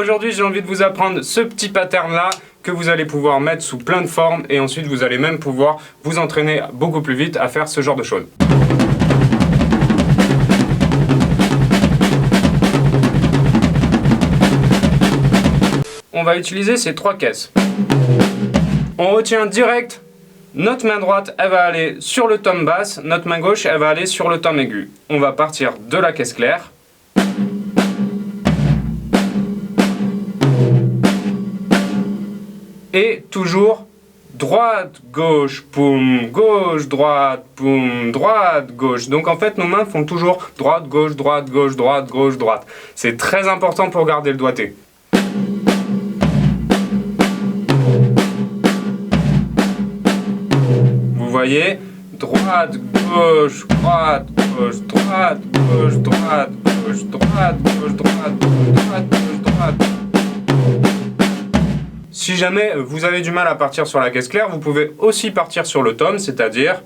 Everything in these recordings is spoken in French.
aujourd'hui j'ai envie de vous apprendre ce petit pattern là que vous allez pouvoir mettre sous plein de formes et ensuite vous allez même pouvoir vous entraîner beaucoup plus vite à faire ce genre de choses. On va utiliser ces trois caisses. On retient direct, notre main droite elle va aller sur le tom basse, notre main gauche elle va aller sur le tom aigu. On va partir de la caisse claire. Et toujours droite, gauche, poum, gauche, droite, poum, droite, gauche. Donc en fait nos mains font toujours droite, gauche, droite, gauche, droite, gauche, droite. C'est très important pour garder le doigté. Vous voyez, droite, gauche, droite, gauche, droite, gauche, droite, gauche, droite, gauche, droite, droite, gauche, droite. Si jamais vous avez du mal à partir sur la caisse claire, vous pouvez aussi partir sur le tom, c'est-à-dire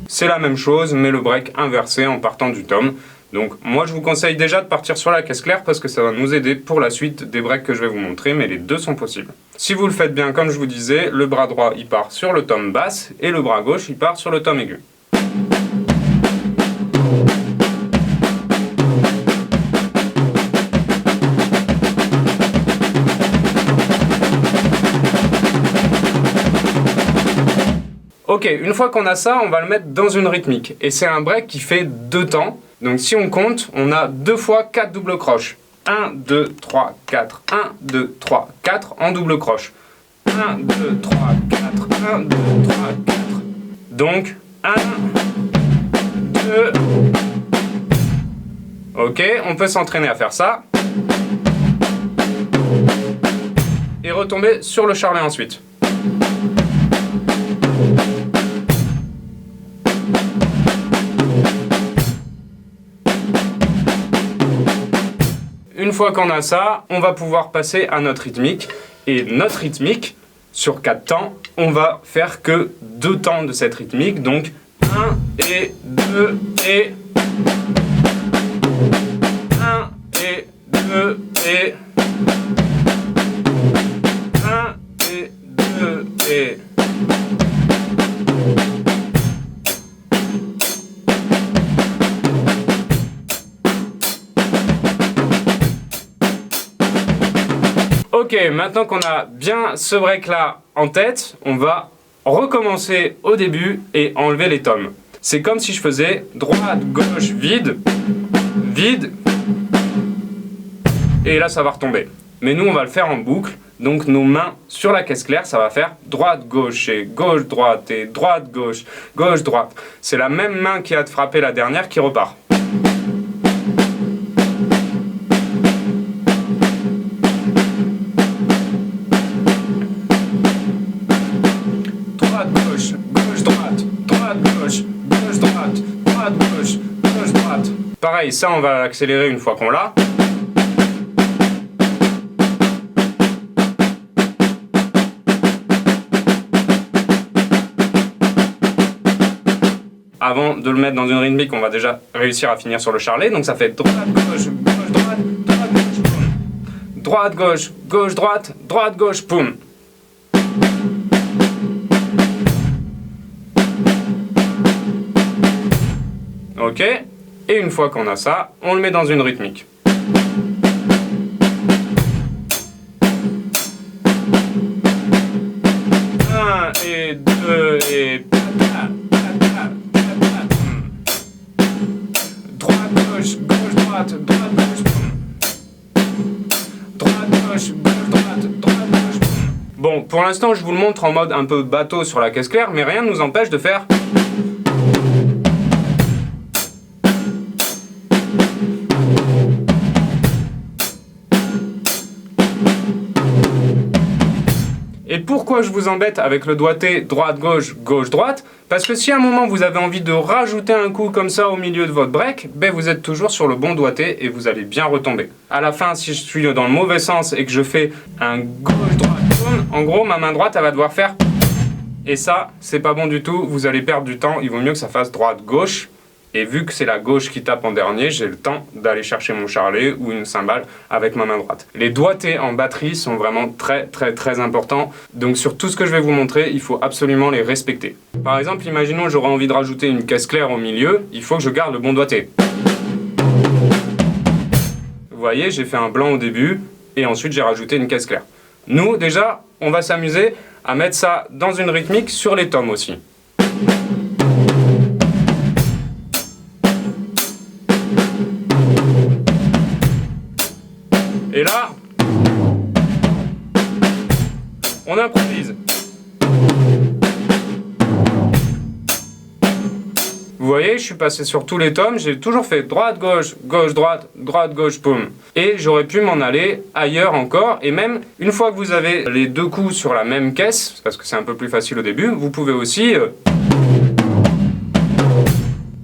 c'est la même chose, mais le break inversé en partant du tom. Donc moi je vous conseille déjà de partir sur la caisse claire parce que ça va nous aider pour la suite des breaks que je vais vous montrer, mais les deux sont possibles. Si vous le faites bien comme je vous disais, le bras droit il part sur le tom basse et le bras gauche il part sur le tom aigu. Ok, une fois qu'on a ça, on va le mettre dans une rythmique. Et c'est un break qui fait 2 temps. Donc si on compte, on a 2 fois 4 doubles croches. 1, 2, 3, 4. 1, 2, 3, 4 en double croche. 1, 2, 3, 4. 1, 2, 3, 4. Donc 1, 2. Ok, on peut s'entraîner à faire ça. Et retomber sur le charlet ensuite. Une fois qu'on a ça, on va pouvoir passer à notre rythmique. Et notre rythmique, sur 4 temps, on va faire que 2 temps de cette rythmique. Donc 1 et 2 et 1 et 2 et 1 et 2 et ok, maintenant qu'on a bien ce break là en tête, on va recommencer au début et enlever les toms. C'est comme si je faisais droite, gauche, vide, vide, et là ça va retomber. Mais nous on va le faire en boucle, donc nos mains sur la caisse claire, ça va faire droite, gauche et gauche, droite et droite, gauche, gauche, droite. C'est la même main qui a frappé la dernière qui repart. Pareil, ça on va accélérer une fois qu'on l'a. Avant de le mettre dans une rythmique, on va déjà réussir à finir sur le charlet. Donc ça fait droite, gauche, gauche, droite, droite, gauche, poum. Droite, gauche, gauche, droite, droite, gauche, poum. Ok, et une fois qu'on a ça, on le met dans une rythmique. Un et 2 et droite, gauche, gauche, droite, droite, gauche, droite, gauche, gauche, droite, droite, gauche. Bon, pour l'instant, je vous le montre en mode un peu bateau sur la caisse claire, mais rien ne nous empêche de faire. Et pourquoi je vous embête avec le doigté droite-gauche, gauche-droite? Parce que si à un moment vous avez envie de rajouter un coup comme ça au milieu de votre break, ben vous êtes toujours sur le bon doigté et vous allez bien retomber. À la fin, si je suis dans le mauvais sens et que je fais un gauche-droite, en gros ma main droite elle va devoir faire. Et ça, c'est pas bon du tout, vous allez perdre du temps, il vaut mieux que ça fasse droite-gauche. Et vu que c'est la gauche qui tape en dernier, j'ai le temps d'aller chercher mon charlet ou une cymbale avec ma main droite. Les doigtés en batterie sont vraiment très importants. Donc sur tout ce que je vais vous montrer, il faut absolument les respecter. Par exemple, imaginons que j'aurais envie de rajouter une caisse claire au milieu, il faut que je garde le bon doigté. Vous voyez, j'ai fait un blanc au début et ensuite j'ai rajouté une caisse claire. Nous, déjà, on va s'amuser à mettre ça dans une rythmique sur les tomes aussi. Et là, on improvise. Vous voyez, je suis passé sur tous les tomes, j'ai toujours fait droite, gauche, gauche, droite, droite, gauche, boum. Et j'aurais pu m'en aller ailleurs encore, et même une fois que vous avez les deux coups sur la même caisse, parce que c'est un peu plus facile au début, vous pouvez aussi...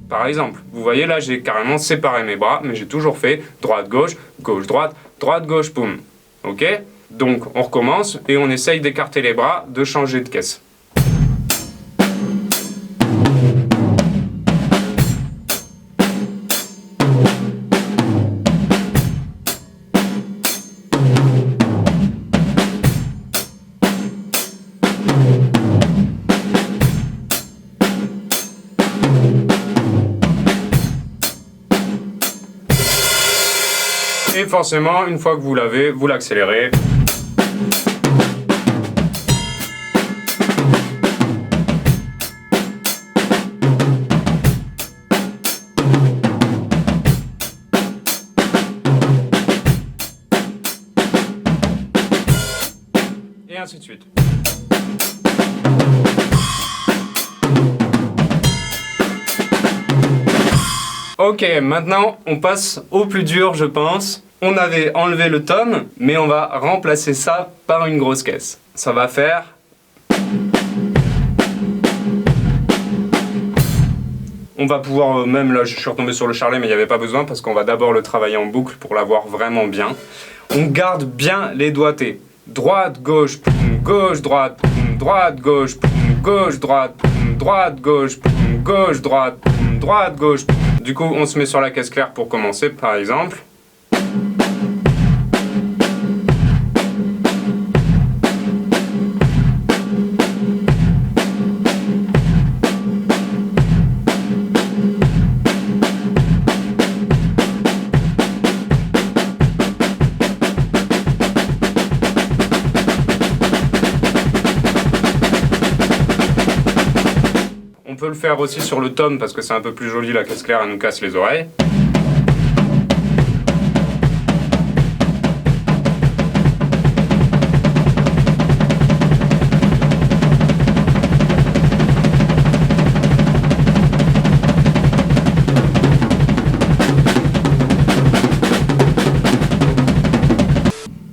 Par exemple, vous voyez là, j'ai carrément séparé mes bras, mais j'ai toujours fait droite, gauche, gauche, droite, gauche, boum. Ok? Donc on recommence et on essaye d'écarter les bras, de changer de caisse. Et forcément, une fois que vous l'avez, vous l'accélérez. Et ainsi de suite. Ok, maintenant on passe au plus dur, je pense. On avait enlevé le tome, mais on va remplacer ça par une grosse caisse. Ça va faire... On va pouvoir, même là je suis retombé sur le charlet mais il n'y avait pas besoin parce qu'on va d'abord le travailler en boucle pour l'avoir vraiment bien. On garde bien les doigtés. Droite, gauche, gauche, droite, droite, gauche, gauche, droite, droite, gauche, gauche, droite, droite, gauche. Du coup on se met sur la caisse claire pour commencer par exemple. On peut le faire aussi sur le tome parce que c'est un peu plus joli, la caisse claire elle nous casse les oreilles.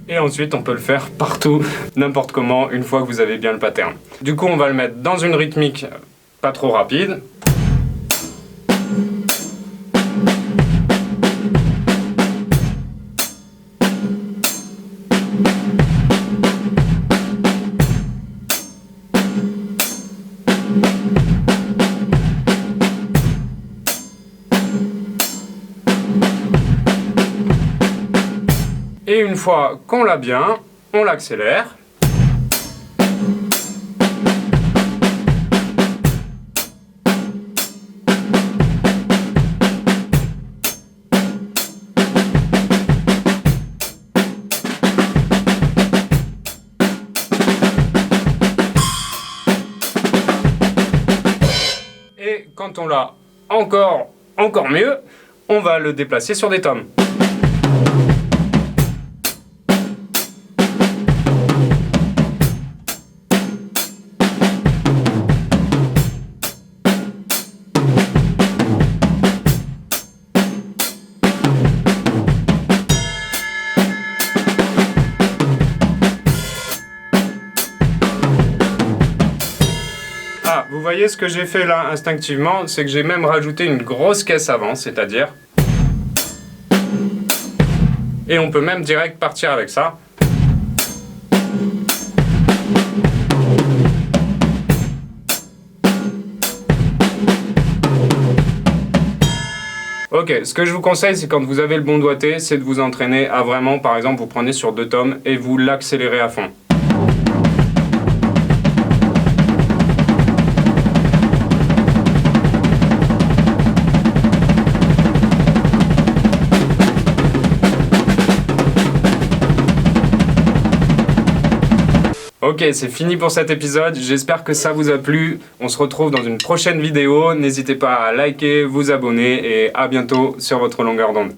Et ensuite on peut le faire partout, n'importe comment, une fois que vous avez bien le pattern. Du coup on va le mettre dans une rythmique pas trop rapide. Et une fois qu'on l'a bien, on l'accélère. Et quand on l'a encore mieux, on va le déplacer sur des tomes. Ah, vous voyez ce que j'ai fait là instinctivement, c'est que j'ai même rajouté une grosse caisse avant, c'est-à-dire... Et on peut même direct partir avec ça. Ok, ce que je vous conseille, c'est quand vous avez le bon doigté, c'est de vous entraîner à vraiment, par exemple, vous prenez sur 2 tomes et vous l'accélérez à fond. Ok, c'est fini pour cet épisode, j'espère que ça vous a plu. On se retrouve dans une prochaine vidéo, n'hésitez pas à liker, vous abonner et à bientôt sur votre longueur d'onde.